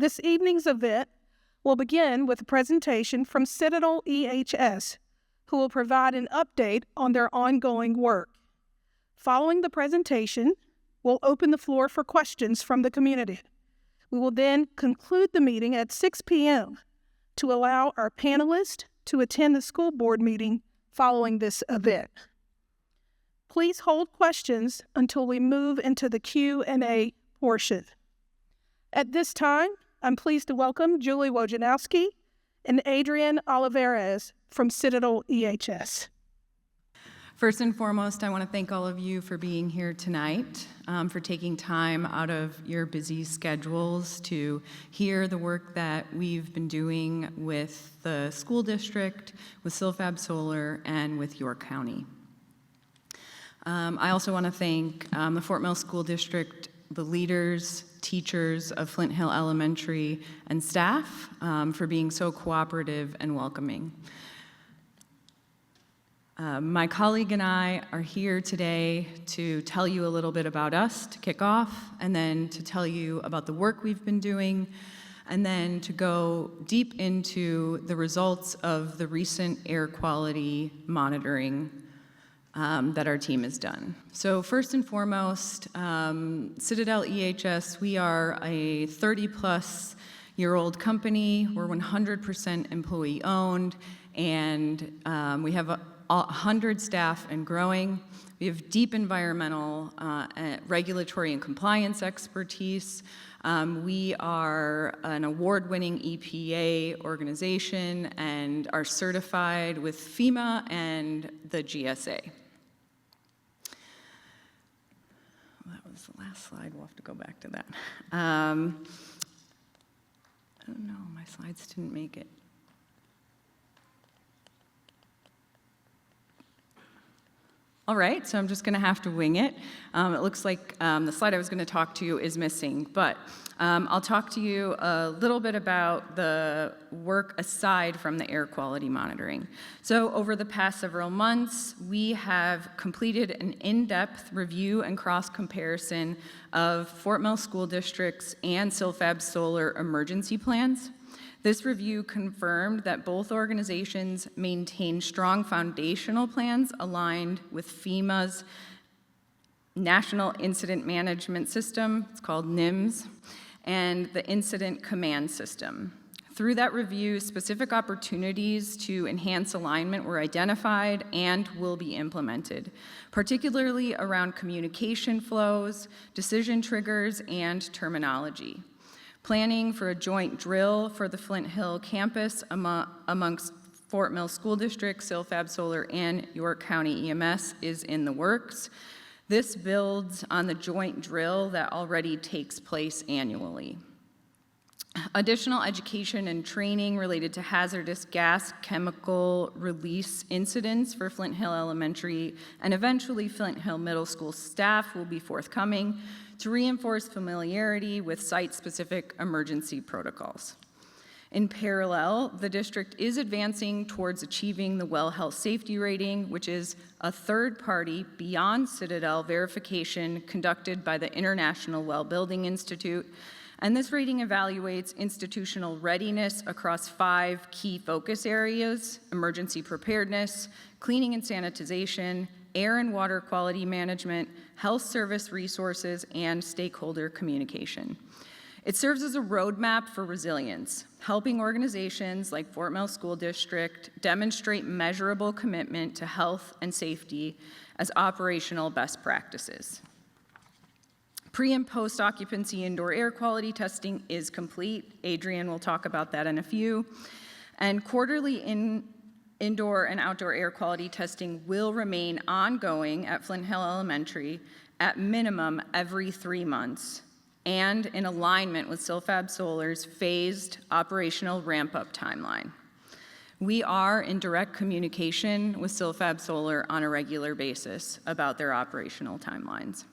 This evening's event will begin with a presentation from Citadel EHS, who will provide an update on their ongoing work. Following the presentation, we'll open the floor for questions from the community. We will then conclude the meeting at 6 p.m. to allow our panelists to attend the school board meeting following this event. Please hold questions until we move into the Q&A portion. At this time, I'm pleased to welcome Julie Wojnowski and Adrian Olivares from Citadel EHS. First and foremost, I want to thank all of you for being here tonight, for taking time out of your busy schedules to hear the work that we've been doing with the school district, with Silfab Solar, and with York County. I also want to thank the Fort Mill School District, the leaders, teachers of Flint Hill Elementary, and staff for being so cooperative and welcoming. My colleague and I are here today to tell you a little bit about us to kick off, and then to tell you about the work we've been doing, and then to go deep into the results of the recent air quality monitoring that our team has done. So first and foremost, Citadel EHS, we are a 30-plus-year-old company. We're 100% employee-owned, and we have 100 staff and growing. We have deep environmental, regulatory, and compliance expertise. We are an award-winning EPA organization and are certified with FEMA and the GSA. Well, that was the last slide. We'll have to go back to that. I don't know, my slides didn't make it. All right, so I'm just going to have to wing it. It looks like the slide I was going to talk to you is missing, but I'll talk to you a little bit about the work aside from the air quality monitoring. So over the past several months, we have completed an in-depth review and cross-comparison of Fort Mill School District's and Silfab Solar emergency plans. This review confirmed that both organizations maintain strong foundational plans aligned with FEMA's National Incident Management System, it's called NIMS, and the Incident Command System. Through that review, specific opportunities to enhance alignment were identified and will be implemented, particularly around communication flows, decision triggers, and terminology. Planning for a joint drill for the Flint Hill campus amongst Fort Mill School District, Silfab Solar, and York County EMS is in the works. This builds on the joint drill that already takes place annually. Additional education and training related to hazardous gas chemical release incidents for Flint Hill Elementary and eventually Flint Hill Middle School staff will be forthcoming to reinforce familiarity with site-specific emergency protocols. In parallel, the district is advancing towards achieving the Well Health Safety Rating, which is a third-party, beyond Citadel verification conducted by the International Well Building Institute, and this rating evaluates institutional readiness across 5 key focus areas: emergency preparedness, cleaning and sanitization, air and water quality management, health service resources, and stakeholder communication. It serves as a roadmap for resilience, helping organizations like Fort Mill School District demonstrate measurable commitment to health and safety as operational best practices. Pre- and post-occupancy indoor air quality testing is complete. Adrian will talk about that in a few. And quarterly indoor and outdoor air quality testing will remain ongoing at Flint Hill Elementary at minimum every 3 months, and in alignment with Silfab Solar's phased operational ramp-up timeline. We are in direct communication with Silfab Solar on a regular basis about their operational timelines.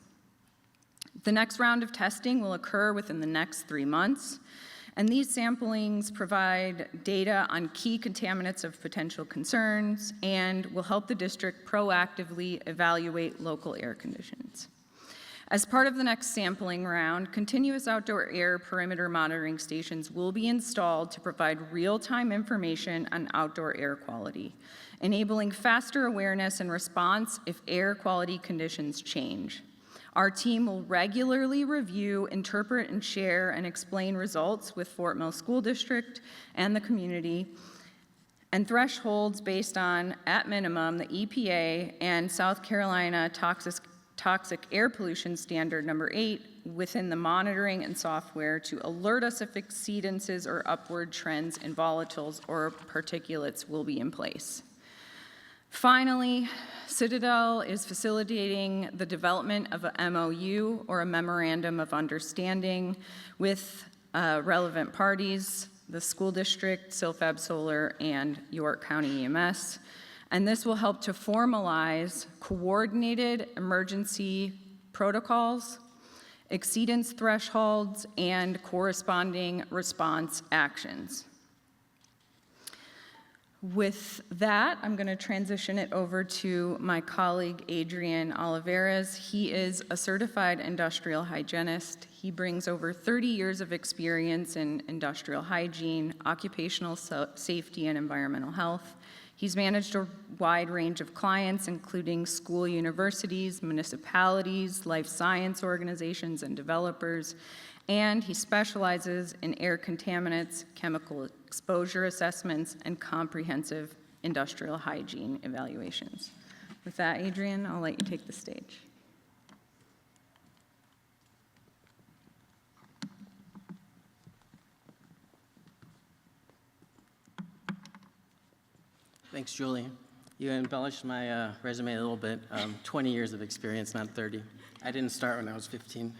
The next round of testing will occur within the next 3 months, and these samplings provide data on key contaminants of potential concerns and will help the district proactively evaluate local air conditions. As part of the next sampling round, continuous outdoor air perimeter monitoring stations will be installed to provide real-time information on outdoor air quality, enabling faster awareness and response if air quality conditions change. Our team will regularly review, interpret, and share and explain results with Fort Mill School District and the community, and thresholds based on, at minimum, the EPA and South Carolina Toxic Air Pollution Standard number 8 within the monitoring and software to alert us if exceedances or upward trends in volatiles or particulates will be in place. Finally, Citadel is facilitating the development of a MOU, or a Memorandum of Understanding, with relevant parties, the school district, Silfab Solar, and York County EMS. And this will help to formalize coordinated emergency protocols, exceedance thresholds, and corresponding response actions. With that, I'm going to transition it over to my colleague, Adrian Olivares. He is a certified industrial hygienist. He brings over 30 years of experience in industrial hygiene, occupational safety, and environmental health. He's managed a wide range of clients, including school, universities, municipalities, life science organizations, and developers. And he specializes in air contaminants, chemical exposure assessments, and comprehensive industrial hygiene evaluations. With that, Adrian, I'll let you take the stage. Thanks, Julie. You embellished my resume a little bit. 20 years of experience, not 30. I didn't start when I was 15.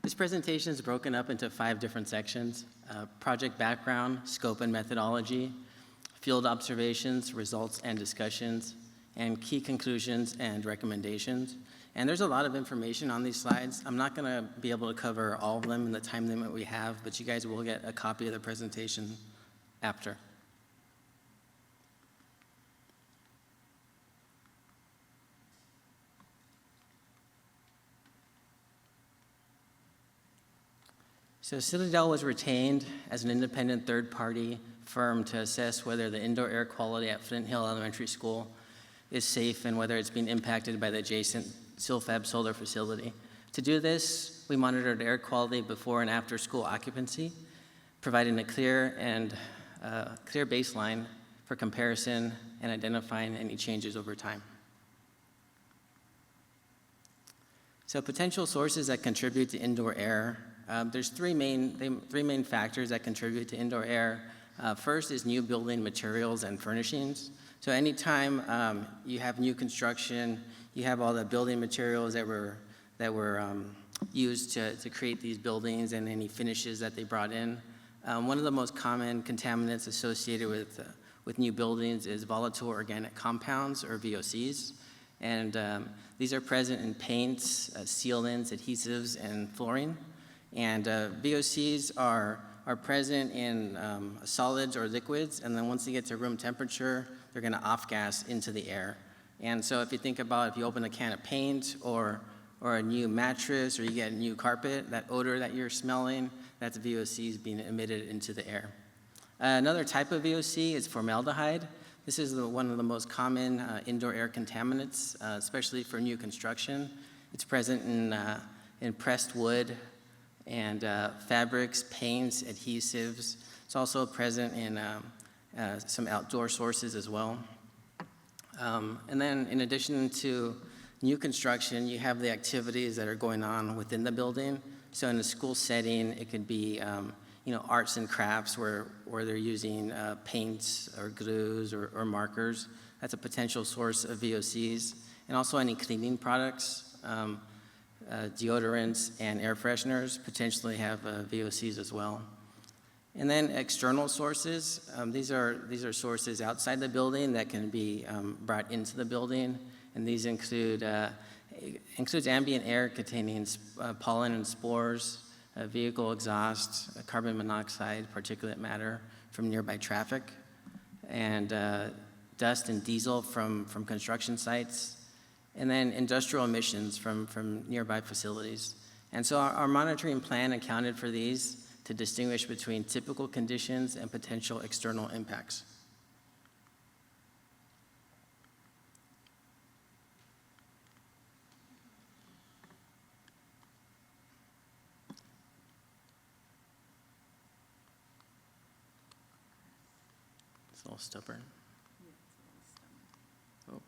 This presentation is broken up into 5 different sections: project background, scope and methodology, field observations, results and discussions, and key conclusions and recommendations. And there's a lot of information on these slides. I'm not going to be able to cover all of them in the time limit we have, but you guys will get a copy of the presentation after. So Citadel was retained as an independent third-party firm to assess whether the indoor air quality at Flint Hill Elementary School is safe and whether it's being impacted by the adjacent Silfab Solar facility. To do this, we monitored air quality before and after school occupancy, providing a clear baseline for comparison and identifying any changes over time. So potential sources that contribute to indoor air. There's three main factors that contribute to indoor air. First is new building materials and furnishings. So anytime you have new construction, you have all the building materials that were used to create these buildings and any finishes that they brought in. One of the most common contaminants associated with new buildings is volatile organic compounds, or VOCs. And these are present in paints, sealants, adhesives, and flooring. And VOCs are present in solids or liquids, and then once they get to room temperature, they're going to off-gas into the air. And so if you think about if you open a can of paint or a new mattress, or you get a new carpet, that odor that you're smelling, that's VOCs being emitted into the air. Another type of VOC is formaldehyde. This is one of the most common indoor air contaminants, especially for new construction. It's present in pressed wood and fabrics, paints, adhesives. It's also present in some outdoor sources as well. And then in addition to new construction, you have the activities that are going on within the building. So in a school setting, it could be arts and crafts where they're using paints or glues or markers. That's a potential source of VOCs. And also any cleaning products, deodorants and air fresheners potentially have VOCs as well. And then external sources, these are sources outside the building that can be brought into the building, and these includes ambient air containing pollen and spores, vehicle exhaust, carbon monoxide, particulate matter from nearby traffic, and dust and diesel from construction sites, and then industrial emissions from nearby facilities. And so our monitoring plan accounted for these to distinguish between typical conditions and potential external impacts. It's a little stubborn. Oh.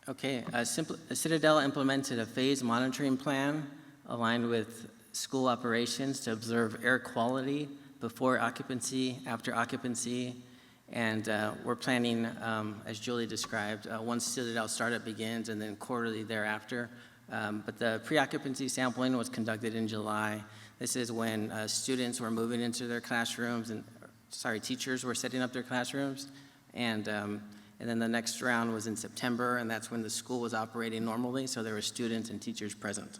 Okay, Citadel implemented a phased monitoring plan aligned with school operations to observe air quality before occupancy, after occupancy, and we're planning, as Julie described, once Citadel startup begins and then quarterly thereafter. But the pre-occupancy sampling was conducted in July. This is when students were moving into their classrooms and, teachers were setting up their classrooms. And then the next round was in September, and that's when the school was operating normally, so there were students and teachers present.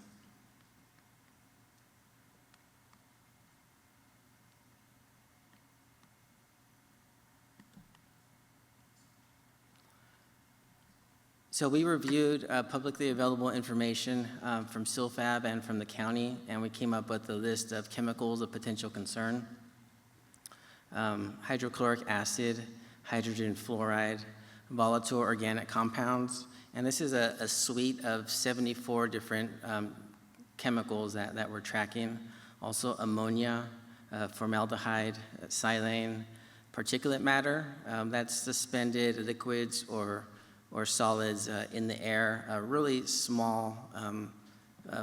So we reviewed publicly available information from CILFAB and from the county, and we came up with a list of chemicals of potential concern. Hydrochloric acid, hydrogen fluoride, volatile organic compounds, and this is a suite of 74 different chemicals that we're tracking. Also ammonia, formaldehyde, silane, particulate matter, that's suspended liquids or solids in the air, really small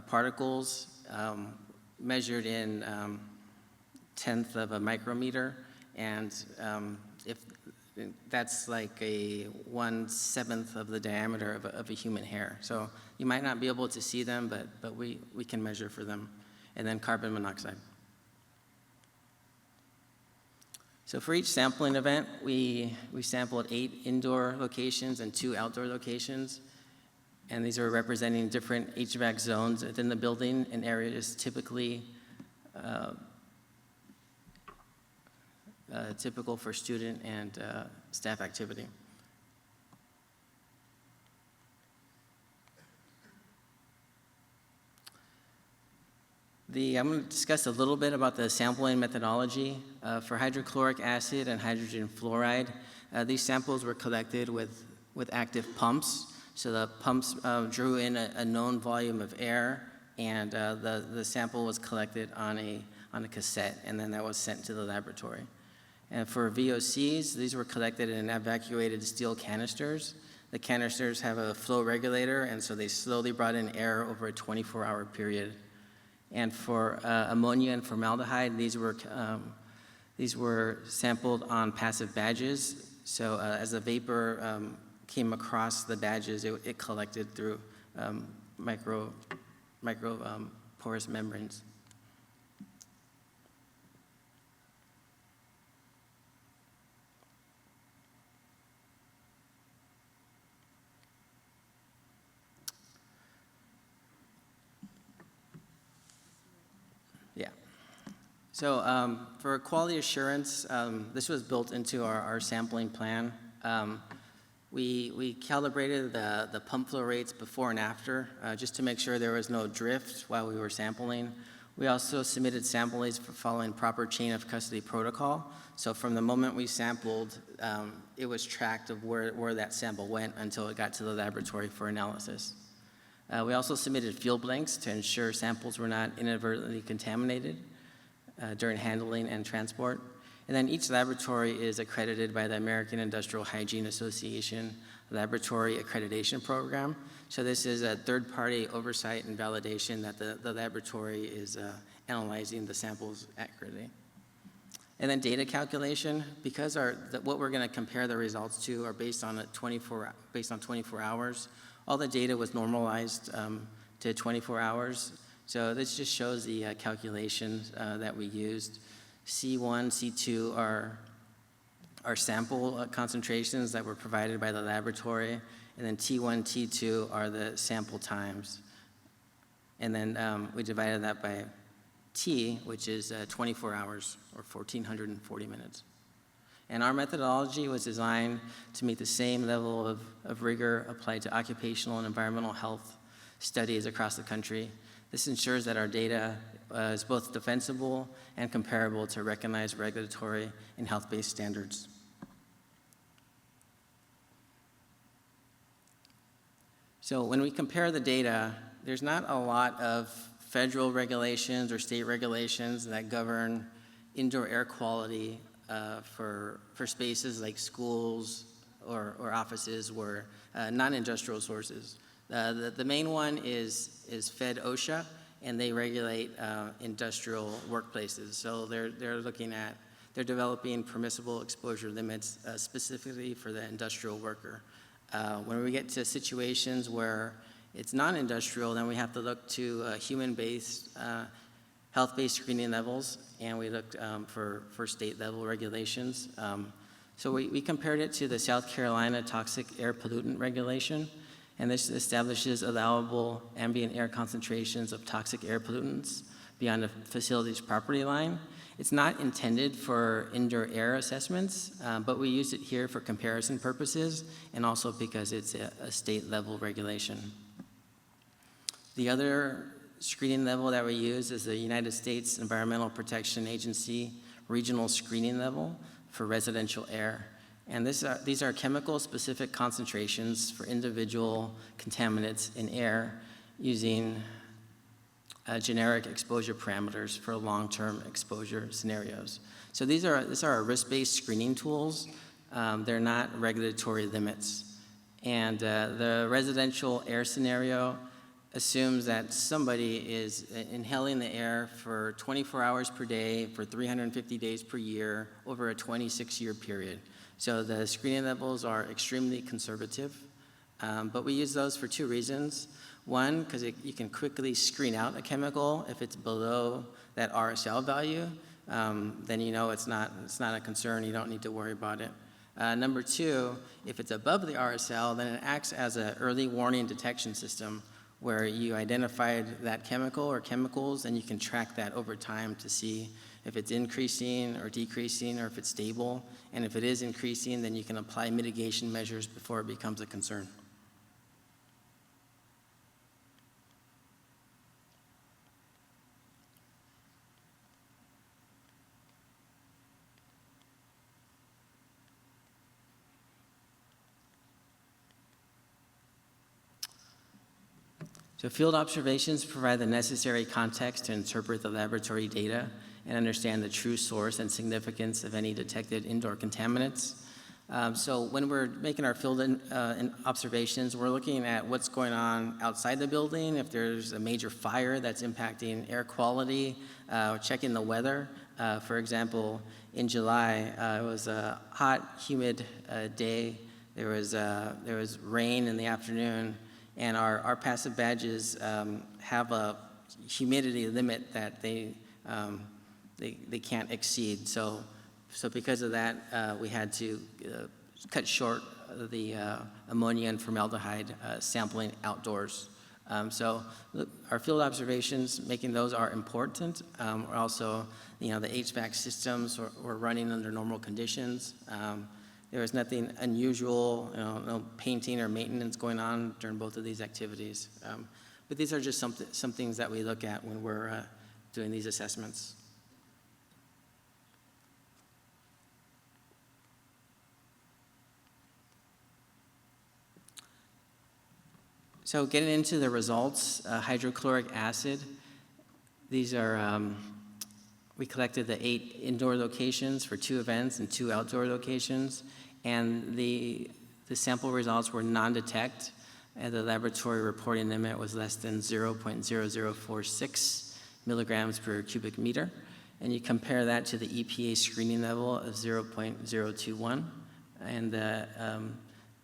particles measured in tenth of a micrometer, and if that's like a 1/7 of the diameter of a human hair. So you might not be able to see them, but we can measure for them. And then carbon monoxide. So for each sampling event, we sampled 8 indoor locations and 2 outdoor locations. And these are representing different HVAC zones within the building in areas typically typical for student and staff activity. I'm going to discuss a little bit about the sampling methodology. For hydrochloric acid and hydrogen fluoride, these samples were collected with active pumps. So the pumps drew in a known volume of air, and the sample was collected on a cassette, and then that was sent to the laboratory. And for VOCs, these were collected in evacuated steel canisters. The canisters have a flow regulator, and so they slowly brought in air over a 24-hour period. And for ammonia and formaldehyde, these were sampled on passive badges. So as the vapor came across the badges, it collected through micro porous membranes. So for quality assurance, this was built into our sampling plan. We calibrated the pump flow rates before and after, just to make sure there was no drift while we were sampling. We also submitted samples for following proper chain of custody protocol. So from the moment we sampled, it was tracked of where that sample went until it got to the laboratory for analysis. We also submitted field blanks to ensure samples were not inadvertently contaminated during handling and transport. And then each laboratory is accredited by the American Industrial Hygiene Association Laboratory Accreditation Program. So this is a third-party oversight and validation that the laboratory is analyzing the samples accurately. And then data calculation, because what we're going to compare the results to are based on 24 hours. All the data was normalized to 24 hours. So this just shows the calculations that we used. C1, C2 are sample concentrations that were provided by the laboratory, and then T1, T2 are the sample times. And then we divided that by T, which is 24 hours, or 1,440 minutes. And our methodology was designed to meet the same level of rigor applied to occupational and environmental health studies across the country. This ensures that our data is both defensible and comparable to recognized regulatory and health-based standards. So when we compare the data, there's not a lot of federal regulations or state regulations that govern indoor air quality for spaces like schools or offices or non-industrial sources. The main one is Fed OSHA, and they regulate industrial workplaces. So they're developing permissible exposure limits specifically for the industrial worker. When we get to situations where it's non-industrial, then we have to look to human-based, health-based screening levels, and we looked for state-level regulations. So we compared it to the South Carolina Toxic Air Pollutant Regulation, and this establishes allowable ambient air concentrations of toxic air pollutants beyond a facility's property line. It's not intended for indoor air assessments, but we use it here for comparison purposes and also because it's a state-level regulation. The other screening level that we use is the United States Environmental Protection Agency regional screening level for residential air. And these are chemical-specific concentrations for individual contaminants in air using generic exposure parameters for long-term exposure scenarios. So these are risk-based screening tools. They're not regulatory limits. And the residential air scenario assumes that somebody is inhaling the air for 24 hours per day for 350 days per year over a 26-year period. So the screening levels are extremely conservative, but we use those for two reasons. One, because you can quickly screen out a chemical if it's below that RSL value, then you know it's not a concern, you don't need to worry about it. Number two, if it's above the RSL, then it acts as an early warning detection system where you identified that chemical or chemicals and you can track that over time to see if it's increasing or decreasing or if it's stable. And if it is increasing, then you can apply mitigation measures before it becomes a concern. So field observations provide the necessary context to interpret the laboratory data and understand the true source and significance of any detected indoor contaminants. So when we're making our field observations, we're looking at what's going on outside the building, if there's a major fire that's impacting air quality, checking the weather. For example, in July, it was a hot, humid day. There was rain in the afternoon. And our passive badges have a humidity limit that they can't exceed. So because of that, we had to cut short the ammonia and formaldehyde sampling outdoors. So our field observations, making those are important. We're also, the HVAC systems were running under normal conditions. There was nothing unusual, no painting or maintenance going on during both of these activities. But these are just some things that we look at when we're doing these assessments. So getting into the results, hydrochloric acid, these are, we collected the 8 indoor locations for 2 events and 2 outdoor locations. And the sample results were non-detect, and the laboratory reporting limit was less than 0.0046 milligrams per cubic meter. And you compare that to the EPA screening level of 0.021 and the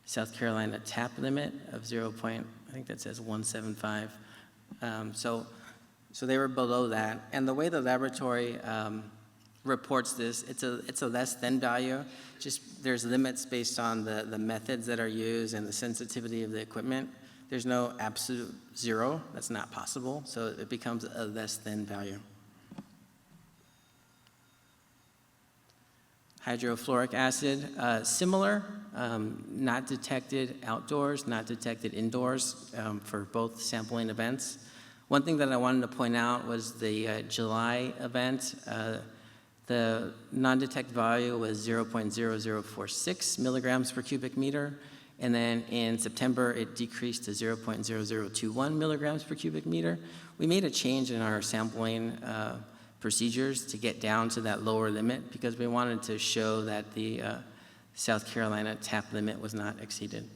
South Carolina TAP limit of 0. I think that says 175. So they were below that. And the way the laboratory reports this, it's a less than value. Just there's limits based on the methods that are used and the sensitivity of the equipment. There's no absolute 0. That's not possible. So it becomes a less than value. hydrofluoric acid, similar, not detected outdoors, not detected indoors for both sampling events. One thing that I wanted to point out was the July event. The non-detect value was 0.0046 milligrams per cubic meter, and then in September it decreased to 0.0021 milligrams per cubic meter. We made a change in our sampling procedures to get down to that lower limit because we wanted to show that the South Carolina tap limit was not exceeded.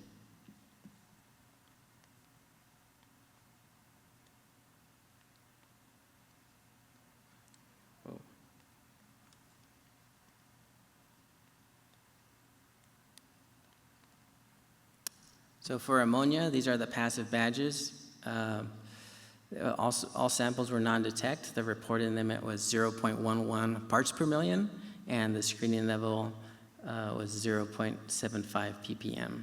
So for ammonia, these are the passive badges. All samples were non-detect. The reported limit was 0.11 parts per million, and the screening level was 0.75 ppm.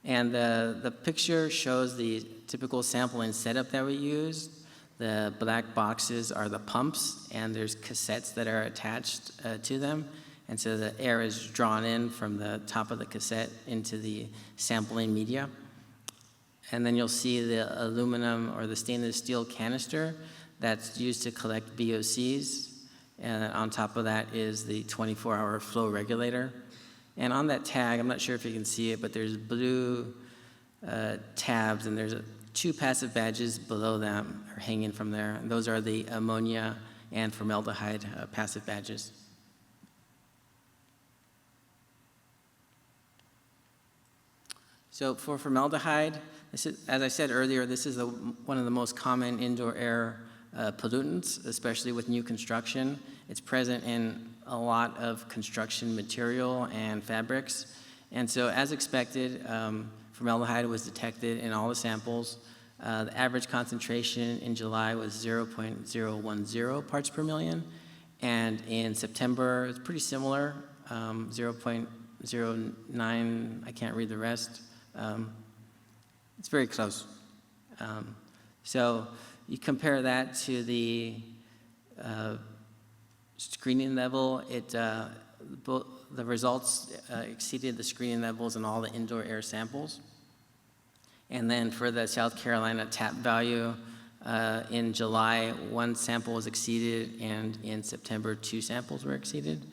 And the picture shows the typical sampling setup that we used. The black boxes are the pumps, and there's cassettes that are attached to them. And so the air is drawn in from the top of the cassette into the sampling media. And then you'll see the aluminum or the stainless steel canister that's used to collect VOCs. And on top of that is the 24-hour flow regulator. And on that tag, I'm not sure if you can see it, but there's blue tabs, and there's two passive badges below them are hanging from there. And those are the ammonia and formaldehyde passive badges. So for formaldehyde, this is, as I said earlier, this is one of the most common indoor air pollutants, especially with new construction. It's present in a lot of construction material and fabrics. And so as expected, formaldehyde was detected in all the samples. The average concentration in July was 0.010 parts per million. And in September, it's pretty similar, 0.09, I can't read the rest. It's very close. So you compare that to the screening level, the results exceeded the screening levels in all the indoor air samples. And then for the South Carolina tap value, in July, 1 sample was exceeded, and in September, 2 samples were exceeded.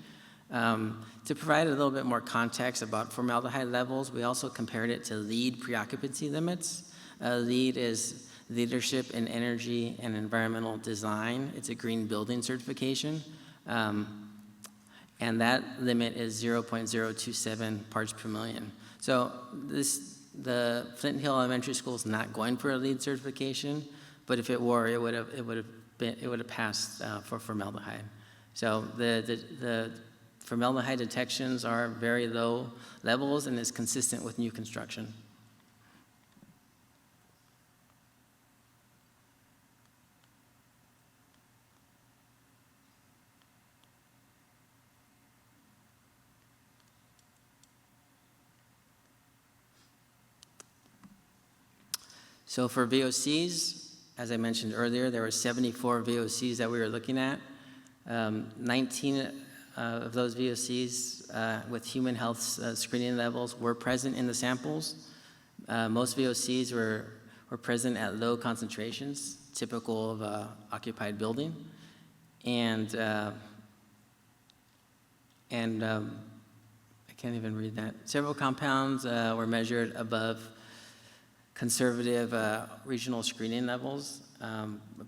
To provide a little bit more context about formaldehyde levels, we also compared it to LEED pre-occupancy limits. LEED is Leadership in Energy and Environmental Design. It's a green building certification. And that limit is 0.027 parts per million. So the Flint Hill Elementary School is not going for a LEED certification, but if it were, it would have passed for formaldehyde. So the formaldehyde detections are very low levels and is consistent with new construction. So for VOCs, as I mentioned earlier, there were 74 VOCs that we were looking at. 19 of those VOCs with human health screening levels were present in the samples. Most VOCs were present at low concentrations, typical of an occupied building. And I can't even read that. Several compounds were measured above conservative regional screening levels,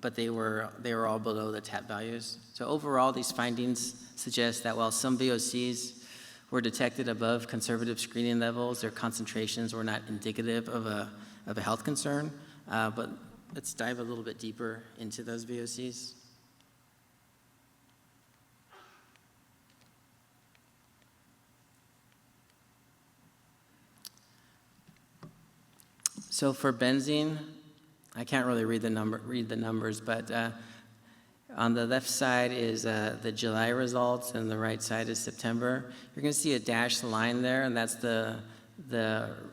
but they were all below the TAP values. So overall, these findings suggest that while some VOCs were detected above conservative screening levels, their concentrations were not indicative of a health concern. But let's dive a little bit deeper into those VOCs. So for benzene, I can't really read the numbers, but on the left side is the July results, and the right side is September. You're going to see a dashed line there, and that's the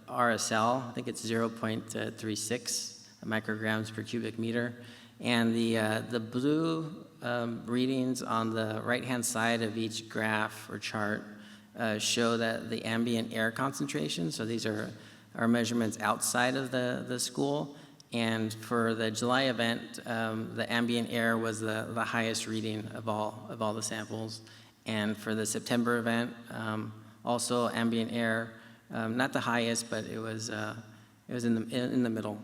RSL. I think it's 0.36 micrograms per cubic meter. And the blue readings on the right-hand side of each graph or chart show that the ambient air concentration, so these are our measurements outside of the school. And for the July event, the ambient air was the highest reading of all the samples. And for the September event, also ambient air, not the highest, but it was in the middle.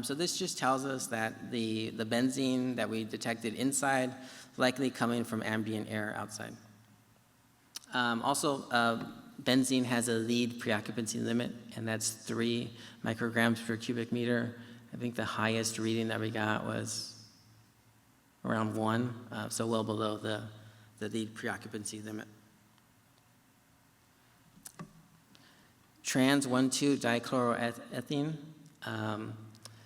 So this just tells us that the benzene that we detected inside likely coming from ambient air outside. Benzene has a lead preoccupancy limit, and that's 3 micrograms per cubic meter. I think the highest reading that we got was around 1, so well below the lead preoccupancy limit. Trans 1,2-dichloroethene.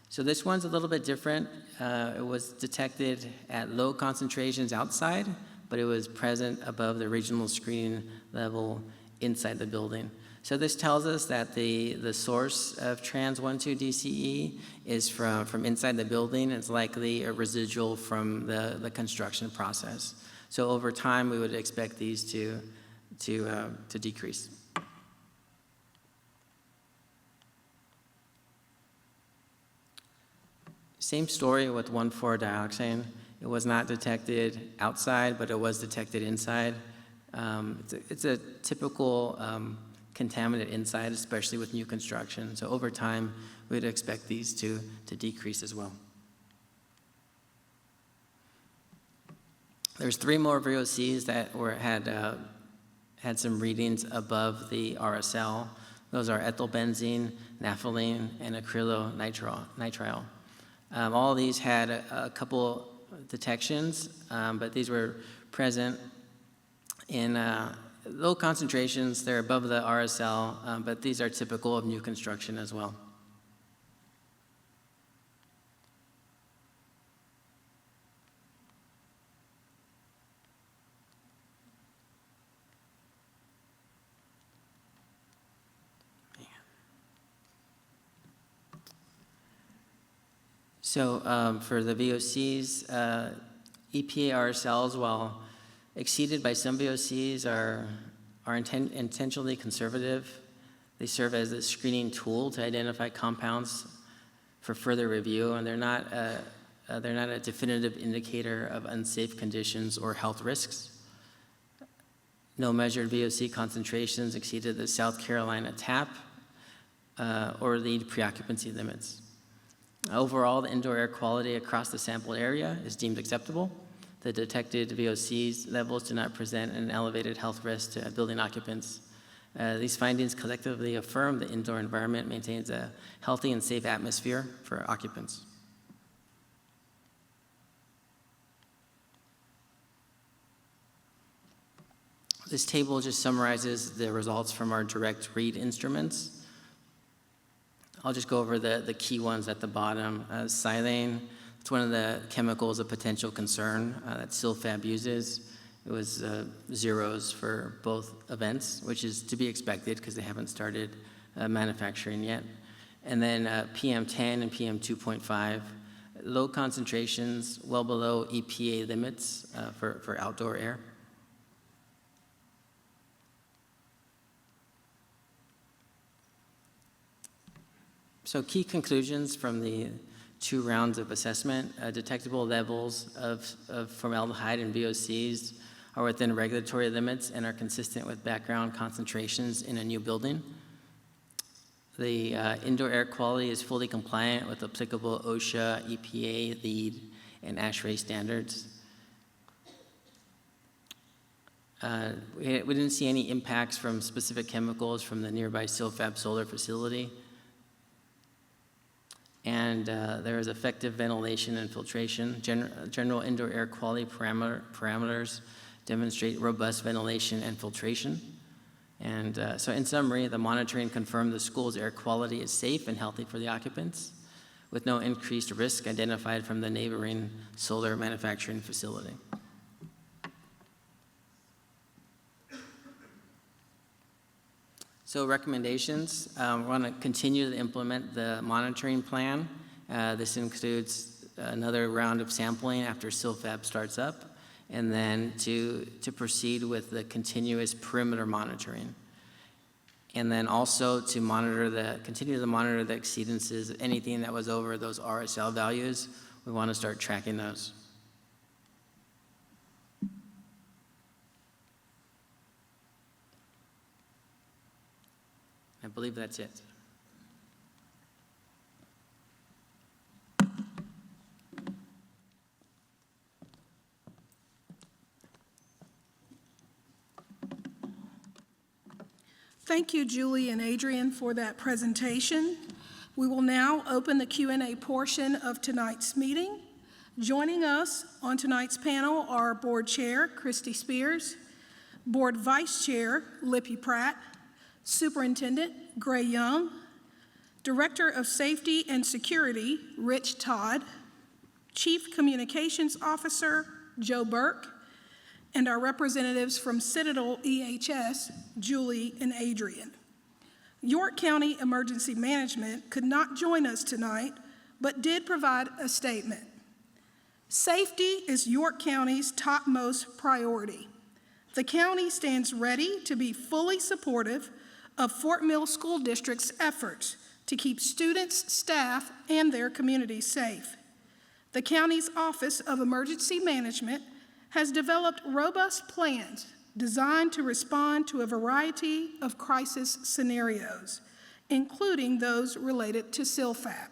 So this one's a little bit different. It was detected at low concentrations outside, but it was present above the regional screening level inside the building. So this tells us that the source of trans 1,2-DCE is from inside the building. It's likely a residual from the construction process. So over time, we would expect these to decrease. Same story with 1,4-dioxane. It was not detected outside, but it was detected inside. It's a typical contaminant inside, especially with new construction. So over time, we'd expect these to decrease as well. There's 3 more VOCs that had some readings above the RSL. Those are ethylbenzene, naphthalene, and acrylonitrile. All of these had a couple detections, but these were present in low concentrations. They're above the RSL, but these are typical of new construction as well. So for the VOCs, EPA RSLs, while exceeded by some VOCs, are intentionally conservative. They serve as a screening tool to identify compounds for further review, and they're not a definitive indicator of unsafe conditions or health risks. No measured VOC concentrations exceeded the South Carolina TAP or lead preoccupancy limits. Overall, the indoor air quality across the sample area is deemed acceptable. The detected VOC levels do not present an elevated health risk to building occupants. These findings collectively affirm the indoor environment maintains a healthy and safe atmosphere for occupants. This table just summarizes the results from our direct read instruments. I'll just go over the key ones at the bottom. Silane, it's one of the chemicals of potential concern that SilFab uses. It was zeros for both events, which is to be expected because they haven't started manufacturing yet. And then PM10 and PM2.5, low concentrations, well below EPA limits for outdoor air. So key conclusions from the 2 rounds of assessment: detectable levels of formaldehyde and VOCs are within regulatory limits and are consistent with background concentrations in a new building. The indoor air quality is fully compliant with applicable OSHA, EPA, LEED, and ASHRAE standards. We didn't see any impacts from specific chemicals from the nearby SilFab solar facility. And there is effective ventilation and filtration. General indoor air quality parameters demonstrate robust ventilation and filtration. And so in summary, the monitoring confirmed the school's air quality is safe and healthy for the occupants, with no increased risk identified from the neighboring solar manufacturing facility. So recommendations, we want to continue to implement the monitoring plan. This includes another round of sampling after SilFab starts up, and then to proceed with the continuous perimeter monitoring. And then also to continue to monitor the exceedances, anything that was over those RSL values, we want to start tracking those. I believe that's it. Thank you, Julie and Adrian, for that presentation. We will now open the Q&A portion of tonight's meeting. Joining us on tonight's panel are Board Chair Christy Spears, Board Vice Chair Lippy Pratt, Superintendent Gray Young, Director of Safety and Security Rich Todd, Chief Communications Officer Joe Burke, and our representatives from Citadel EHS, Julie and Adrian. York County Emergency Management could not join us tonight, but did provide a statement. Safety is York County's topmost priority. The county stands ready to be fully supportive of Fort Mill School District's efforts to keep students, staff, and their communities safe. The county's Office of Emergency Management has developed robust plans designed to respond to a variety of crisis scenarios, including those related to CILFAP.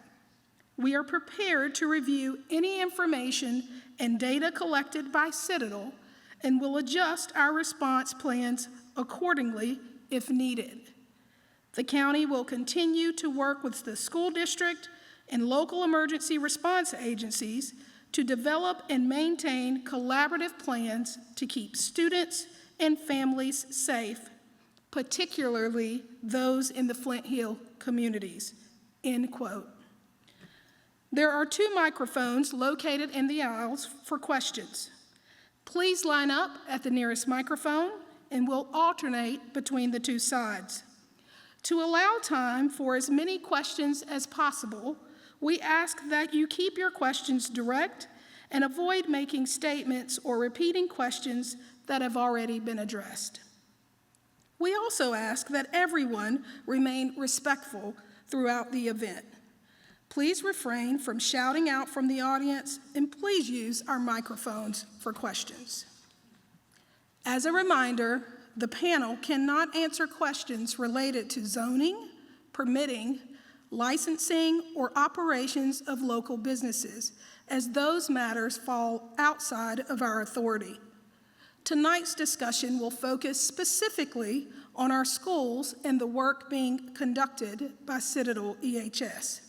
We are prepared to review any information and data collected by Citadel and will adjust our response plans accordingly if needed. The county will continue to work with the school district and local emergency response agencies to develop and maintain collaborative plans to keep students and families safe, particularly those in the Flint Hill communities," end quote. There are 2 microphones located in the aisles for questions. Please line up at the nearest microphone and we'll alternate between the 2 sides. To allow time for as many questions as possible, we ask that you keep your questions direct and avoid making statements or repeating questions that have already been addressed. We also ask that everyone remain respectful throughout the event. Please refrain from shouting out from the audience, and please use our microphones for questions. As a reminder, the panel cannot answer questions related to zoning, permitting, licensing, or operations of local businesses, as those matters fall outside of our authority. Tonight's discussion will focus specifically on our schools and the work being conducted by Citadel EHS.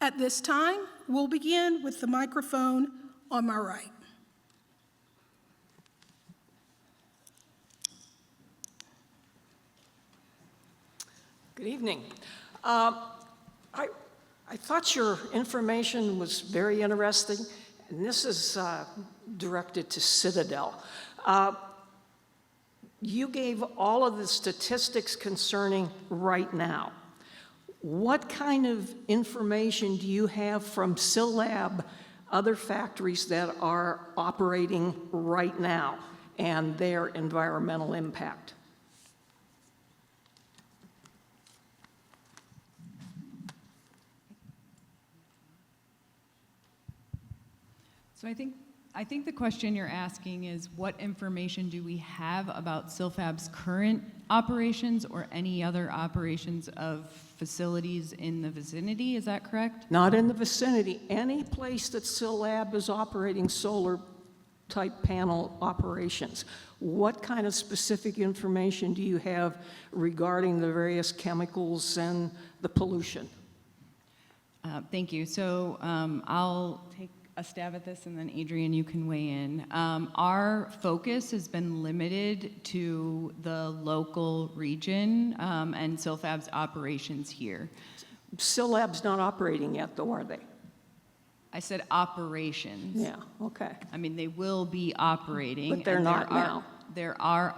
At this time, we'll begin with the microphone on my right. Good evening. I thought your information was very interesting, and this is directed to Citadel. You gave all of the statistics concerning right now. What kind of information do you have from SILLAB, other factories that are operating right now, and their environmental impact? So I think the question you're asking is, what information do we have about CILFAB's current operations or any other operations of facilities in the vicinity? Is that correct? Not in the vicinity. Any place that SILLAB is operating solar-type panel operations. What kind of specific information do you have regarding the various chemicals and the pollution? Thank you. So I'll take a stab at this, and then Adrian, you can weigh in. Our focus has been limited to the local region and CILFAB's operations here. SILLAB's not operating yet, though, are they? I said operations. Yeah, okay. I mean, they will be operating. But they're and not now. There are,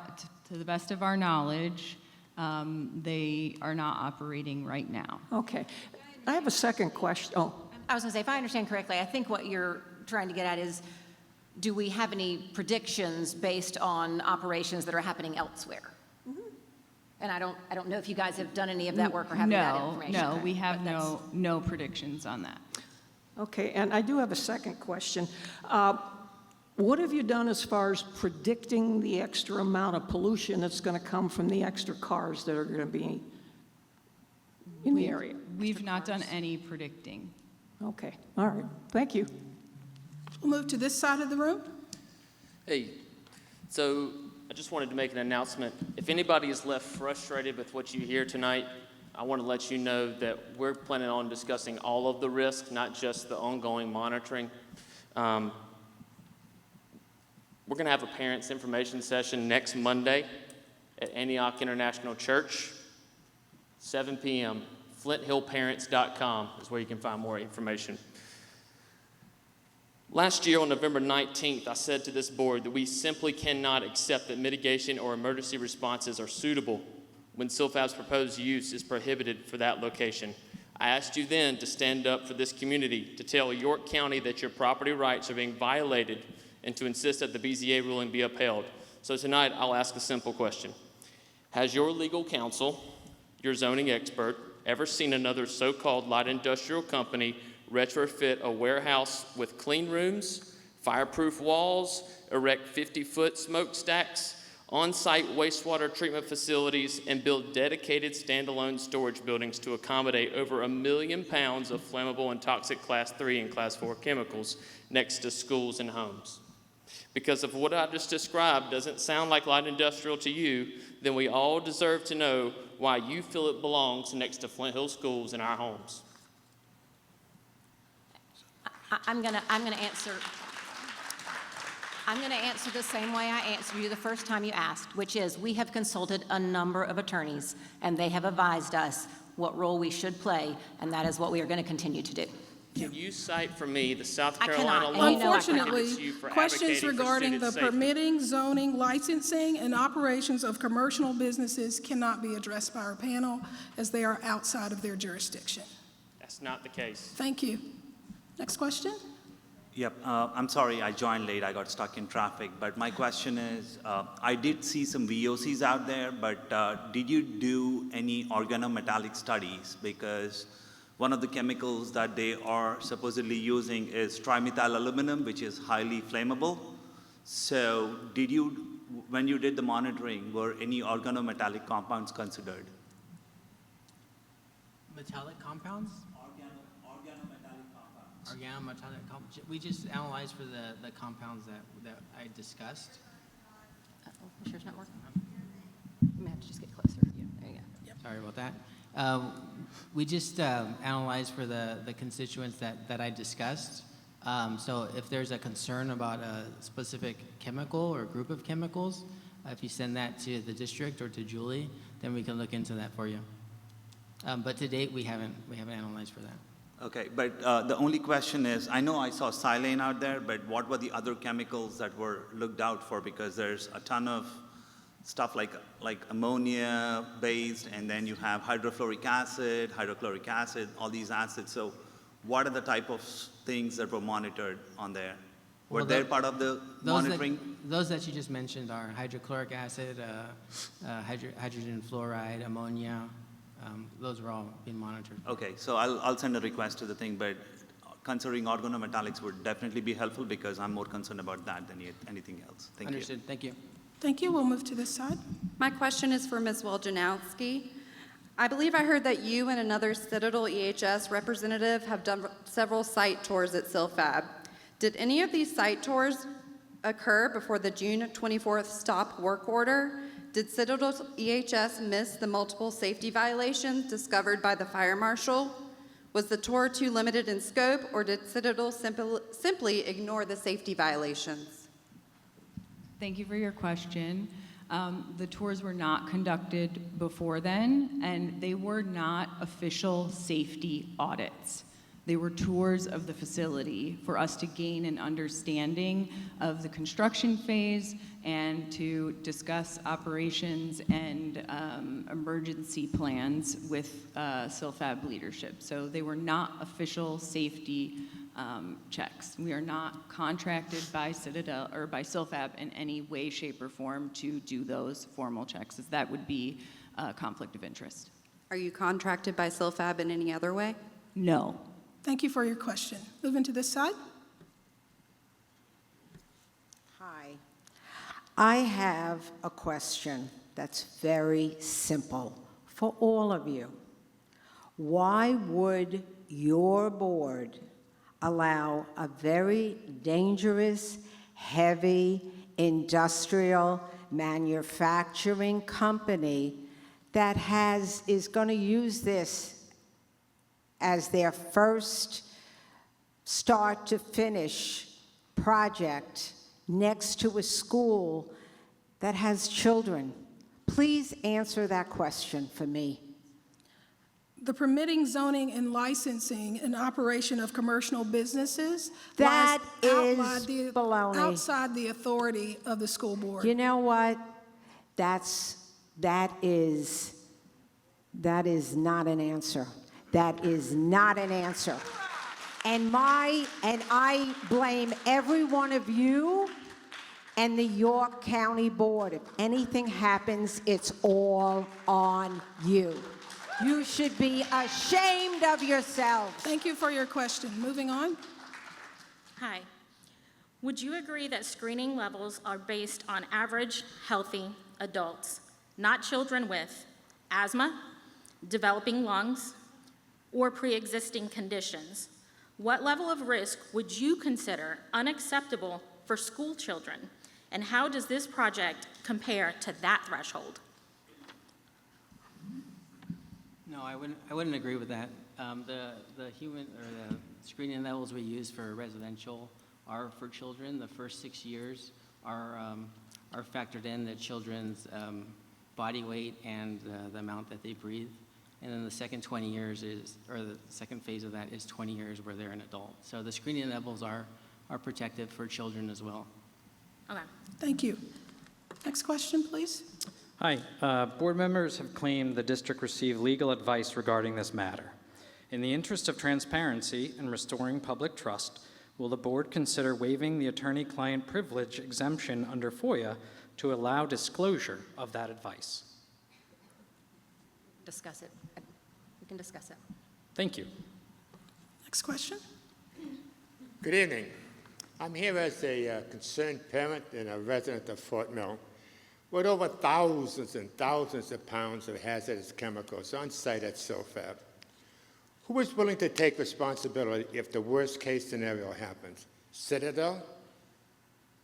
to the best of our knowledge, they are not operating right now. Okay. I have a second question. Oh, I was going to say, if I understand correctly, I think what you're trying to get at is do we have any predictions based on operations that are happening elsewhere? And I don't know if you guys have done any of that work or have that information. No, we have But that's- no predictions on that. Okay, and I do have a second question. What have you done as far as predicting the extra amount of pollution that's going to come from the extra cars that are going to be in the area? We've not done any predicting. Okay, all right, thank you. We'll move to this side of the room. Hey, so I just wanted to make an announcement. If anybody is left frustrated with what you hear tonight, I want to let you know that we're planning on discussing all of the risks, not just the ongoing monitoring. We're going to have a parents' information session next Monday at Antioch International Church, 7 p.m. FlintHillParents.com is where you can find more information. Last year on November 19th, I said to this board that we simply cannot accept that mitigation or emergency responses are suitable when Silfab's proposed use is prohibited for that location. I asked you then to stand up for this community, to tell York County that your property rights are being violated, and to insist that the BZA ruling be upheld. So tonight, I'll ask a simple question. Has your legal counsel, your zoning expert, ever seen another so-called light industrial company retrofit a warehouse with clean rooms, fireproof walls, erect 50-foot smokestacks, on-site wastewater treatment facilities, and build dedicated standalone storage buildings to accommodate over 1 million pounds of flammable and toxic Class 3 and Class 4 chemicals next to schools and homes? Because if what I just described doesn't sound like light industrial to you, then we all deserve to know why you feel it belongs next to Flint Hill schools and our homes. I'm gonna answer the same way I answered you the first time you asked, which is we have consulted a number of attorneys, and they have advised us what role we should play, and that is what we are going to continue to do. Can you cite for me the South I Carolina cannot, law and you know I that cannot. prohibits you Unfortunately, for questions advocating for regarding student the safety? permitting, zoning, licensing, and operations of commercial businesses cannot be addressed by our panel as they are outside of their jurisdiction. That's not the case. Thank you. Next question? Yep, I'm sorry, I joined late, I got stuck in traffic, but my question is, I did see some VOCs out there, but did you do any organometallic studies? Because one of the chemicals that they are supposedly using is trimethyl aluminum, which is highly flammable. So did you, when you did the monitoring, were any organometallic compounds considered? Metallic compounds? Organometallic compounds. Organometallic compounds. We just analyzed for the compounds that I discussed. Sure it's not working? You may have to just get closer. There you go. Sorry about that. We just analyzed for the constituents that I discussed. So if there's a concern about a specific chemical or group of chemicals, if you send that to the district or to Julie, then we can look into that for you. But to date, we haven't analyzed for that. Okay, but the only question is, I know I saw silane out there, but what were the other chemicals that were looked out for? Because there's a ton of stuff like ammonia based, and then you have hydrofluoric acid, hydrochloric acid, all these acids. So what are the type of things that were monitored on there? Were Well, they part of the monitoring? Those that you just mentioned are hydrochloric acid, hydrogen fluoride, ammonia. Those are all being monitored. Okay, so I'll send a request to the thing, but considering organometallics would definitely be helpful because I'm more concerned about that than anything else. Thank you. Understood. Thank you. Thank you. We'll move to this side. My question is for Ms. Woljanowski. I believe I heard that you and another Citadel EHS representative have done several site tours at Silfab. Did any of these site tours occur before the June 24th stop work order? Did Citadel EHS miss the multiple safety violations discovered by the fire marshal? Was the tour too limited in scope, or did Citadel simply ignore the safety violations? Thank you for your question. The tours were not conducted before then, and they were not official safety audits. They were tours of the facility for us to gain an understanding of the construction phase and to discuss operations and emergency plans with Silfab leadership. So they were not official safety checks. We are not contracted by Citadel or by Silfab in any way, shape, or form to do those formal checks, as that would be a conflict of interest. Are you contracted by Silfab in any other way? No. Thank you for your question. Moving to this side. Hi. I have a question that's very simple for all of you. Why would your board allow a very dangerous, heavy, industrial manufacturing company that is going to use this as their first start to finish project next to a school that has children? Please answer that question for me. The permitting, zoning, and licensing and operation of commercial businesses That is baloney. outside the authority of the school board. You know what? That is not an answer. That is not an answer. And I blame every one of you and the York County Board. If anything happens, it's all on you. You should be ashamed of yourselves. Thank you for your question. Moving on. Hi. Would you agree that screening levels are based on average, healthy adults, not children with asthma, developing lungs, or pre-existing conditions? What level of risk would you consider unacceptable for school children? And how does this project compare to that threshold? No, I wouldn't agree with that. The screening levels we use for residential are for children. The first 6 years are factored in the children's body weight and the amount that they breathe. And then the second 20 years the second phase of that is 20 years where they're an adult. So the screening levels are protective for children as well. Okay. Thank you. Next question, please. Hi. Board members have claimed the district received legal advice regarding this matter. In the interest of transparency and restoring public trust, will the board consider waiving the attorney-client privilege exemption under FOIA to allow disclosure of that advice? Discuss it. We can discuss it. Thank you. Next question. Good evening. I'm here as a concerned parent and a resident of Fort Mill, with over thousands and thousands of pounds of hazardous chemicals on site at Silfab. Who is willing to take responsibility if the worst case scenario happens? Citadel?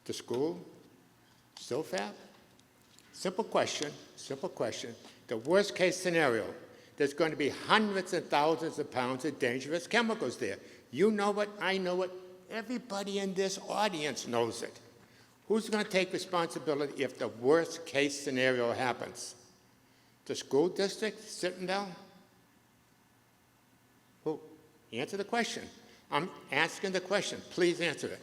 The school? Silfab? Simple question, simple question. The worst case scenario, there's going to be hundreds and thousands of pounds of dangerous chemicals there. You know it, I know it, everybody in this audience knows it. Who's going to take responsibility if the worst case scenario happens? The school district, Citadel? Who? Answer the question. I'm asking the question. Please answer it.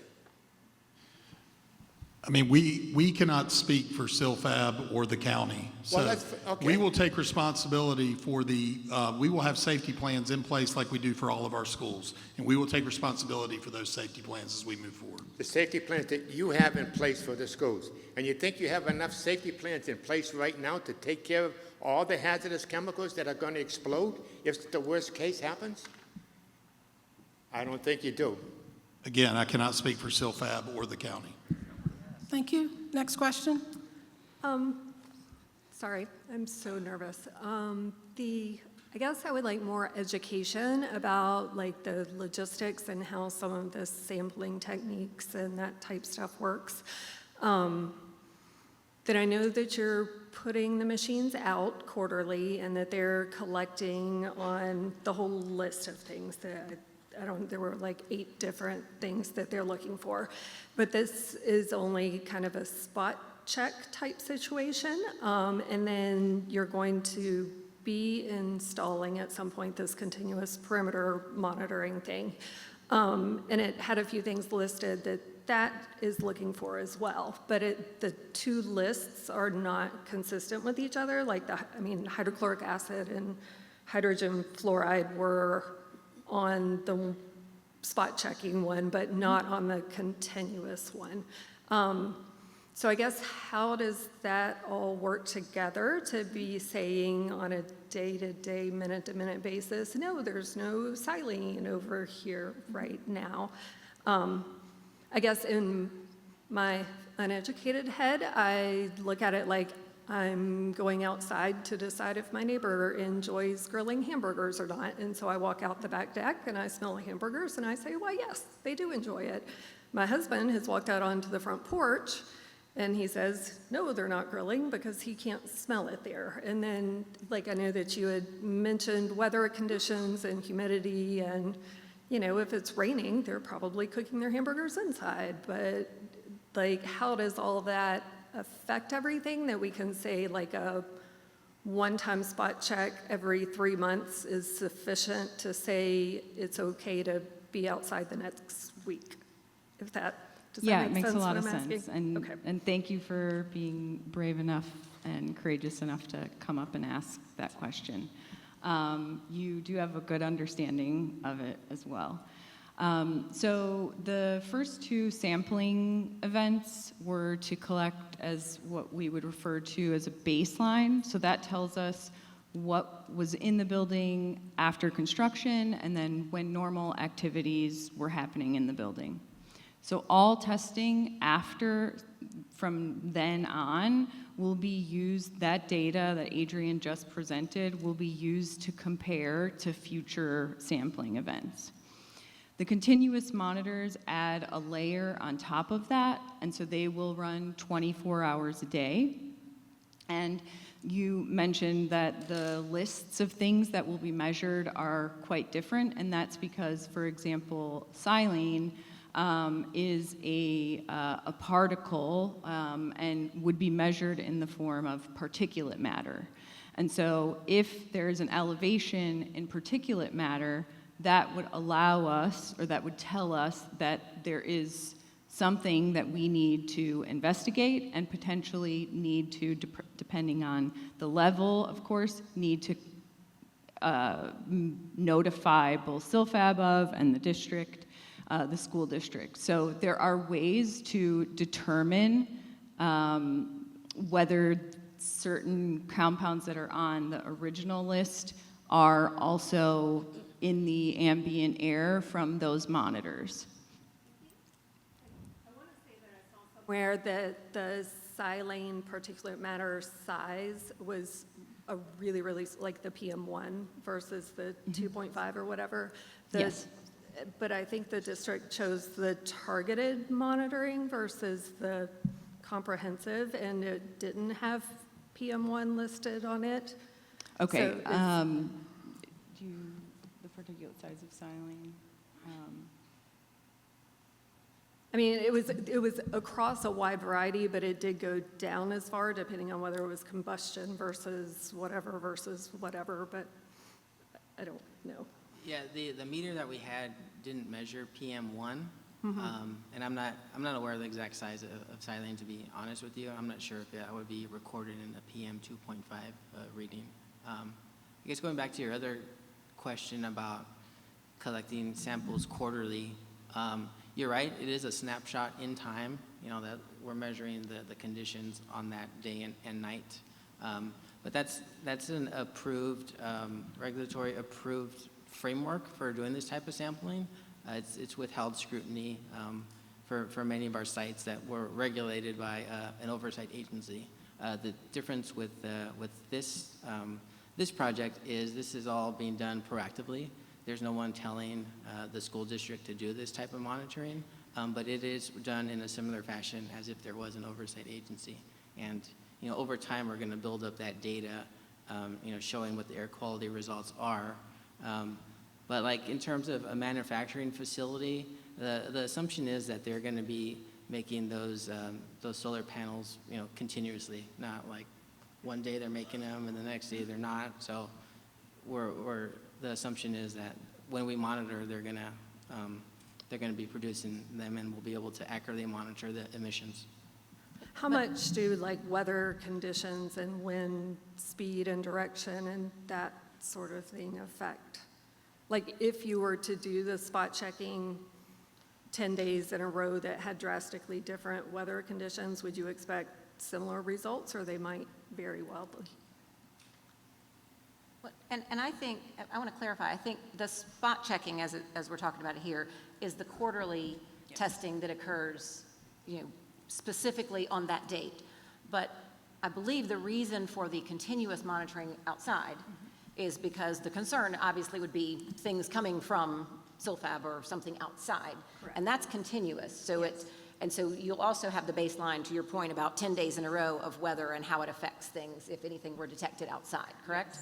I mean, we cannot speak for Silfab or the county. So okay. We will take responsibility for we will have safety plans in place like we do for all of our schools. And we will take responsibility for those safety plans as we move forward. The safety plans that you have in place for the schools. And you think you have enough safety plans in place right now to take care of all the hazardous chemicals that are going to explode if the worst case happens? I don't think you do. Again, I cannot speak for Silfab or the county. Thank you. Next question. Sorry, I'm so nervous. I guess I would like more education about like the logistics and how some of the sampling techniques and that type stuff works. That I know that you're putting the machines out quarterly and that they're collecting on the whole list of things that there were like 8 different things that they're looking for. But this is only kind of a spot check type situation. And then you're going to be installing at some point this continuous perimeter monitoring thing. And it had a few things listed that is looking for as well. But the 2 lists are not consistent with each other. Like hydrochloric acid and hydrogen fluoride were on spot checking one, but not on the continuous one. So I guess how does that all work together to be saying on a day-to-day, minute-to-minute basis, no, there's no silane over here right now? I guess in my uneducated head, I look at it like I'm going outside to decide if my neighbor enjoys grilling hamburgers or not. And so I walk out the back deck and I smell hamburgers and I say, why, yes, they do enjoy it. My husband has walked out onto the front porch and he says, no, they're not grilling because he can't smell it there. And then, like, I know that you had mentioned weather conditions and humidity and, you know, if it's raining, they're probably cooking their hamburgers inside. But, like, how does all that affect everything that we can say, like, a one-time spot check every 3 months is sufficient to say it's okay to be outside the next week? If that, does Yeah, that it make makes sense a lot what of I'm sense. asking? Okay. And thank you for being brave enough and courageous enough to come up and ask that question. You do have a good understanding of it as well. So the first two sampling events were to collect as what we would refer to as a baseline. So that tells us what was in the building after construction and then when normal activities were happening in the building. So all testing from then on will be used, that data that Adrian just presented will be used to compare to future sampling events. The continuous monitors add a layer on top of that, and so they will run 24 hours a day. And you mentioned that the lists of things that will be measured are quite different, and that's because, for example, silane is a particle and would be measured in the form of particulate matter. And so if there's an elevation in particulate matter, that would allow us, or that would tell us that there is something that we need to investigate and potentially need to, depending on the level, of course, need to notify both SILFAB of and the district, the school district. So there are ways to determine whether certain compounds that are on the original list are also in the ambient air from those monitors. Where the silane particulate matter size was a really, like the PM1 versus the 2.5 or whatever. Yes. But I think the district chose the targeted monitoring versus the comprehensive, and it didn't have PM1 listed on it. Okay. So the particulate size of silane. I mean, it was across a wide variety, but it did go down as far, depending on whether it was combustion versus whatever, but I don't know. Yeah, the meter that we had didn't measure PM1, and I'm not aware of the exact size of silane, to be honest with you. I'm not sure if that would be recorded in the PM 2.5 reading. I guess going back to your other question about collecting samples quarterly, you're right, it is a snapshot in time, that we're measuring the conditions on that day and night. But that's an approved, regulatory approved framework for doing this type of sampling. It's withheld scrutiny for many of our sites that were regulated by an oversight agency. The difference with this project is this is all being done proactively. There's no one telling the school district to do this type of monitoring, but it is done in a similar fashion as if there was an oversight agency. And over time, we're going to build up that data, showing what the air quality results are. But like in terms of a manufacturing facility, the assumption is that they're going to be making those solar panels, continuously, not like one day they're making them and the next day they're not. So the assumption is that when we monitor, they're going to be producing them, and we'll be able to accurately monitor the emissions. How much do weather conditions and wind speed and direction and that sort of thing affect Like, if you were to do the spot checking 10 days in a row that had drastically different weather conditions, would you expect similar results, or they might vary wildly? And I think, I want to clarify, I think the spot checking, as we're talking about it here, is the quarterly testing that occurs, specifically on that date. But I believe the reason for the continuous monitoring outside is because the concern obviously would be things coming from SILFAB or something outside. Correct. And that's continuous. So and so you'll also have the baseline, to your point, about 10 days in a row of weather and how it affects things if anything were detected outside, correct?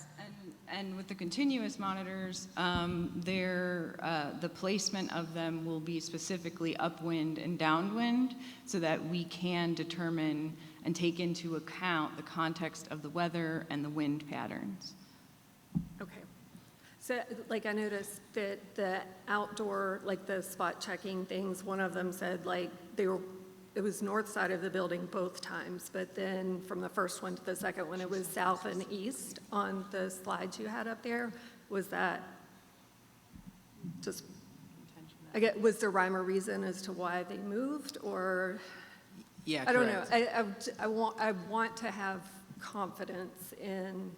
And with the continuous monitors, the placement of them will be specifically upwind and downwind so that we can determine and take into account the context of the weather and the wind patterns. Okay. So, like, I noticed that the outdoor, like the spot checking things, one of them said, like, it was north side of the building both times, but then from the first one to the second one, it was south and east on the slides you had up there. Was that just, I get, was there rhyme or reason as to why they moved, or? Yeah, I don't correct. know. I want to have confidence in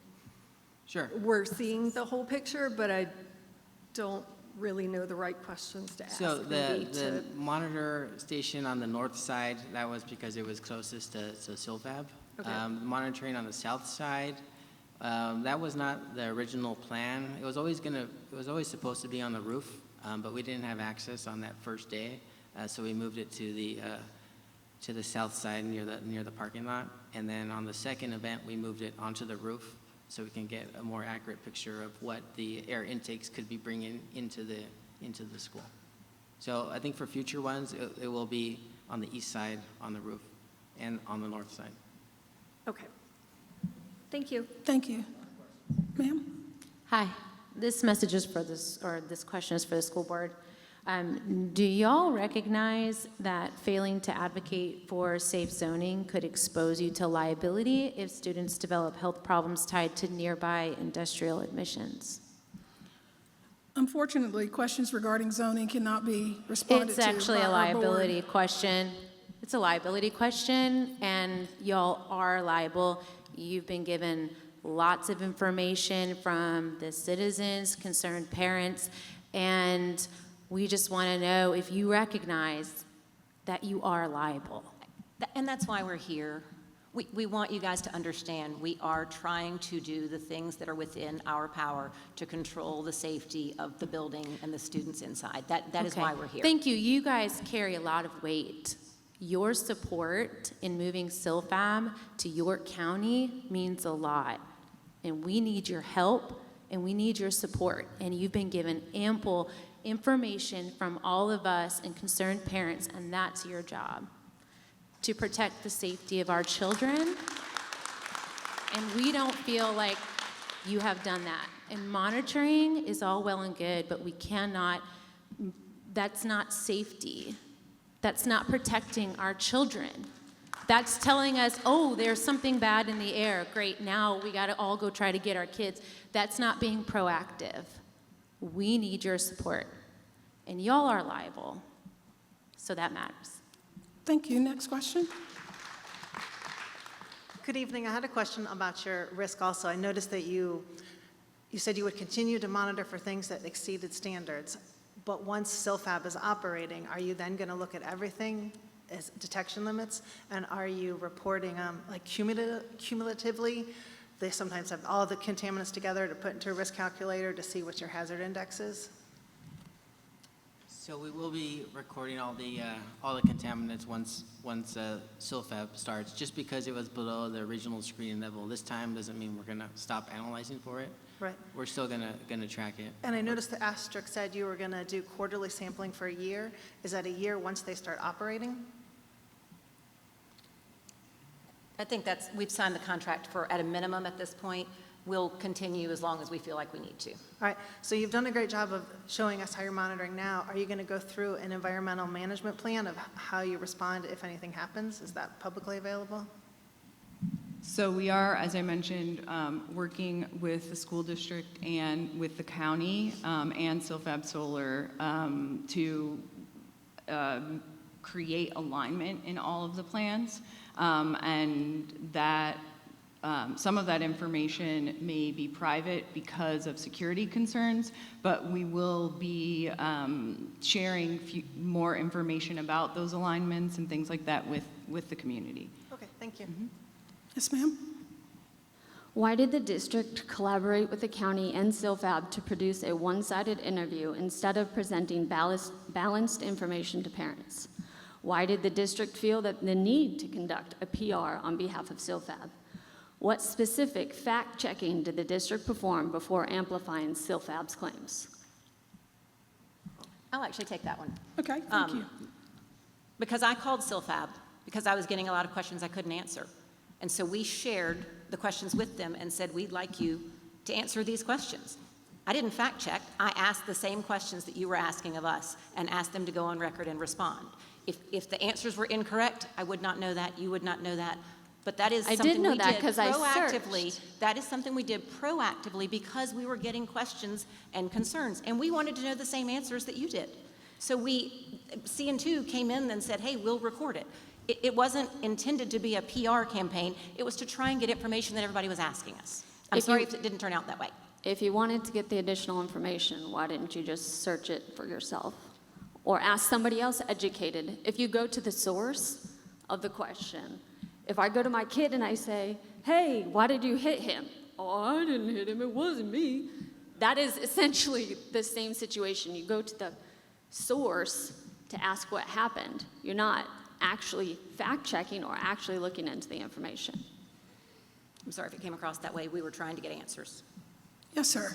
Sure. we're seeing the whole picture, but I don't really know the right questions to ask. So maybe the monitor station on the north side, that was because it was closest to SILFAB. Okay. Monitoring on the south side, that was not the original plan. It was always supposed to be on the roof, but we didn't have access on that first day, so we moved it to the south side near the parking lot. And then on the second event, we moved it onto the roof, so we can get a more accurate picture of what the air intakes could be bringing into the school. So I think for future ones, it will be on the east side, on the roof, and on the north side. Okay. Thank you. Thank you. Ma'am? Hi, this message is for this, or this question is for the school board. Do y'all recognize that failing to advocate for safe zoning could expose you to liability if students develop health problems tied to nearby industrial emissions? Unfortunately, questions regarding zoning cannot be responded to It's actually by a our board. liability question. It's a liability question, and y'all are liable. You've been given lots of information from the citizens, concerned parents, and we just want to know if you recognize that you are liable. And that's why we're here. We want you guys to understand we are trying to do the things that are within our power to control the safety of the building and the students inside. That is Okay. why we're here. Thank you. You guys carry a lot of weight. Your support in moving SILFAB to York County means a lot. And we need your help and we need your support. And you've been given ample information from all of us and concerned parents, and that's your job, to protect the safety of our children. And we don't feel like you have done that. And monitoring is all well and good, but we cannot, that's not safety. That's not protecting our children. That's telling us, oh, there's something bad in the air. Great, now we gotta all go try to get our kids. That's not being proactive. We need your support. And y'all are liable. So that matters. Thank you. Next question. Good evening. I had a question about your risk also. I noticed that you said you would continue to monitor for things that exceeded standards. But once SILFAB is operating, are you then going to look at everything as detection limits? And are you reporting like cumulatively? They sometimes have all the contaminants together to put into a risk calculator to see what your hazard index is. So we will be recording all the contaminants once SILFAB starts. Just because it was below the original screening level this time doesn't mean we're gonna stop analyzing for it. Right. We're still gonna track it. And I noticed the asterisk said you were going to do quarterly sampling for a year. Is that a year once they start operating? I think we've signed the contract for, at a minimum at this point. We'll continue as long as we feel like we need to. All right, so you've done a great job of showing us how you're monitoring now. Are you going to go through an environmental management plan of how you respond if anything happens? Is that publicly available? So we are, as I mentioned, working with the school district and with the county and Silfab Solar to create alignment in all of the plans, and that some of that information may be private because of security concerns, but we will be sharing more information about those alignments and things like that with the community. Okay, thank you. Yes, ma'am. Why did the district collaborate with the county and Silfab to produce a one-sided interview instead of presenting balanced information to parents? Why did the district feel that the need to conduct a PR on behalf of Silfab? What specific fact-checking did the district perform before amplifying Silfab's claims? I'll actually take that one. Okay, thank you. Because I called Silfab because I was getting a lot of questions I couldn't answer. And so we shared the questions with them and said, we'd like you to answer these questions. I didn't fact check. I asked the same questions that you were asking of us and asked them to go on record and respond. If the answers were incorrect, I would not know that, you would not know that. But that is something we did proactively. That is something we did proactively because we were getting questions and concerns. And we wanted to know the same answers that you did. So CN2 came in and said, hey, we'll record it. It wasn't intended to be a PR campaign. It was to try and get information that everybody was asking us. I'm sorry if it didn't turn out that way. If you wanted to get the additional information, why didn't you just search it for yourself? Or ask somebody else educated? If you go to the source of the question, if I go to my kid and I say, hey, why did you hit him? Oh, I didn't hit him, it wasn't me. That is essentially the same situation. You go to the source to ask what happened. You're not actually fact-checking or actually looking into the information. I'm sorry if it came across that way. We were trying to get answers. Yes, sir.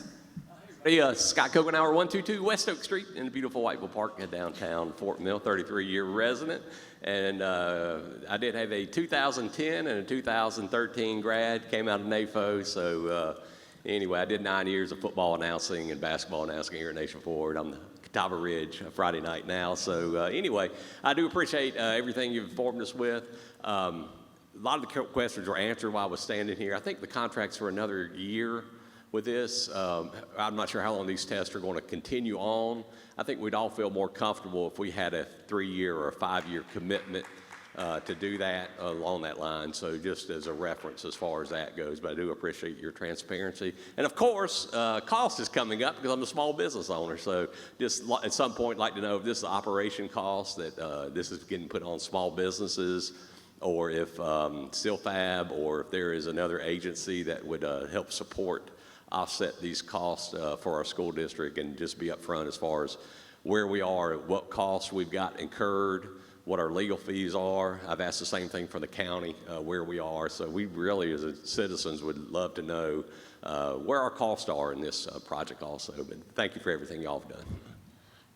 Hey, Scott Kogenauer, 122 West Oak Street in the beautiful Whiteville Park downtown Fort Mill, 33-year resident. And I did have a 2010 and a 2013 grad, came out of NAFO. So anyway, I did 9 years of football announcing and basketball announcing here at Nation Forward. I'm the Catawba Ridge Friday night now. So anyway, I do appreciate everything you've informed us with. A lot of the questions were answered while I was standing here. I think the contract's for another year with this. I'm not sure how long these tests are going to continue on. I think we'd all feel more comfortable if we had a 3-year or a 5-year commitment to do that along that line. So just as a reference as far as that goes, but I do appreciate your transparency. And of course, cost is coming up because I'm a small business owner. So just at some point, like to know if this is operation cost that this is getting put on small businesses, or if Silfab, or if there is another agency that would help offset these costs for our school district, and just be upfront as far as where we are, what costs we've got incurred, what our legal fees are. I've asked the same thing for the county, where we are. So we really, as citizens, would love to know where our costs are in this project also. But thank you for everything y'all have done.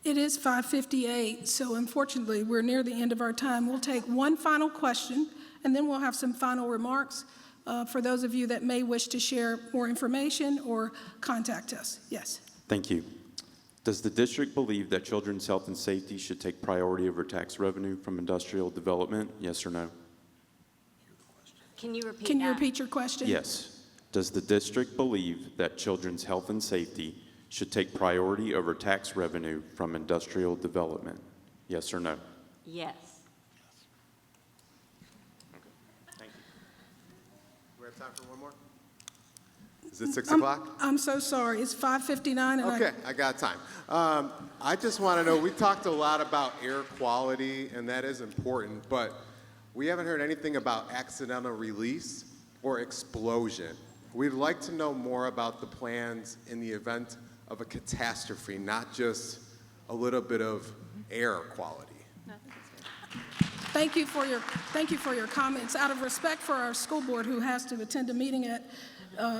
It is 5:58, so unfortunately, we're near the end of our time. We'll take one final question, and then we'll have some final remarks for those of you that may wish to share more information or contact us. Yes. Thank you. Does the district believe that children's health and safety should take priority over tax revenue from industrial development? Yes or no? Can you repeat Can you repeat your question? Yes. Does the district believe that children's health and safety should take priority over tax revenue from industrial development? Yes or no? Yes. Thank you. Do we have time for one more? Is it 6 o'clock? I'm so sorry. It's 5:59. And Okay, I got time. I just want to know, we talked a lot about air quality, and that is important, but we haven't heard anything about accidental release or explosion. We'd like to know more about the plans in the event of a catastrophe, not just a little bit of air quality. Thank you for your comments. Out of respect for our school board, who has to attend a meeting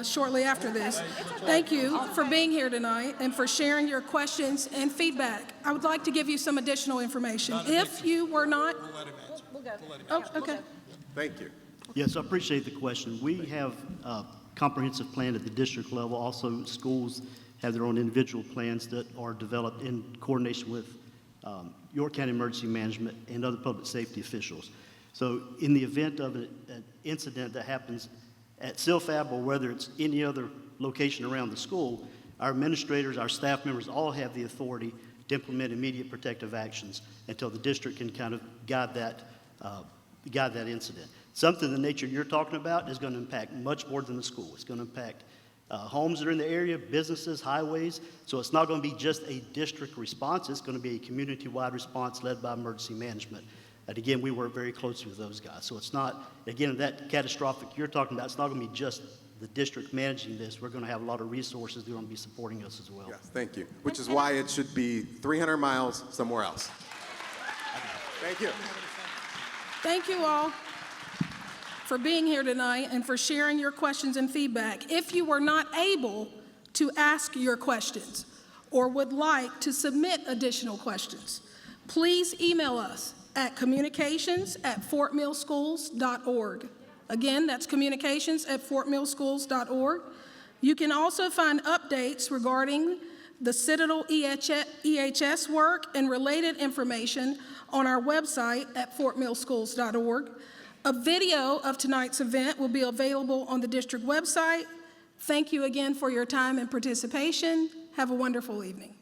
shortly after this, thank you for being here tonight and for sharing your questions and feedback. I would like to give you some additional information. If you were not, we'll go. Oh, okay. Thank you. Yes, I appreciate the question. We have a comprehensive plan at the district level. Also, schools have their own individual plans that are developed in coordination with York County Emergency Management and other public safety officials. So in the event of an incident that happens at CILFAB or whether it's any other location around the school, our administrators, our staff members all have the authority to implement immediate protective actions until the district can kind of guide that incident. Something of the nature you're talking about is going to impact much more than the school. It's going to impact homes that are in the area, businesses, highways. So it's not going to be just a district response. It's going to be a community-wide response led by emergency management. And again, we work very closely with those guys. So it's not, again, that catastrophic you're talking about, it's not going to be just the district managing this. We're going to have a lot of resources that are going to be supporting us as well. Yes, thank you. Which is why it should be 300 miles somewhere else. Thank you. Thank you all for being here tonight and for sharing your questions and feedback. If you were not able to ask your questions or would like to submit additional questions, please email us at communications@fortmillschools.org. Again, that's communications@fortmillschools.org. You can also find updates regarding the Citadel EHS work and related information on our website at fortmillschools.org. A video of tonight's event will be available on the district website. Thank you again for your time and participation. Have a wonderful evening.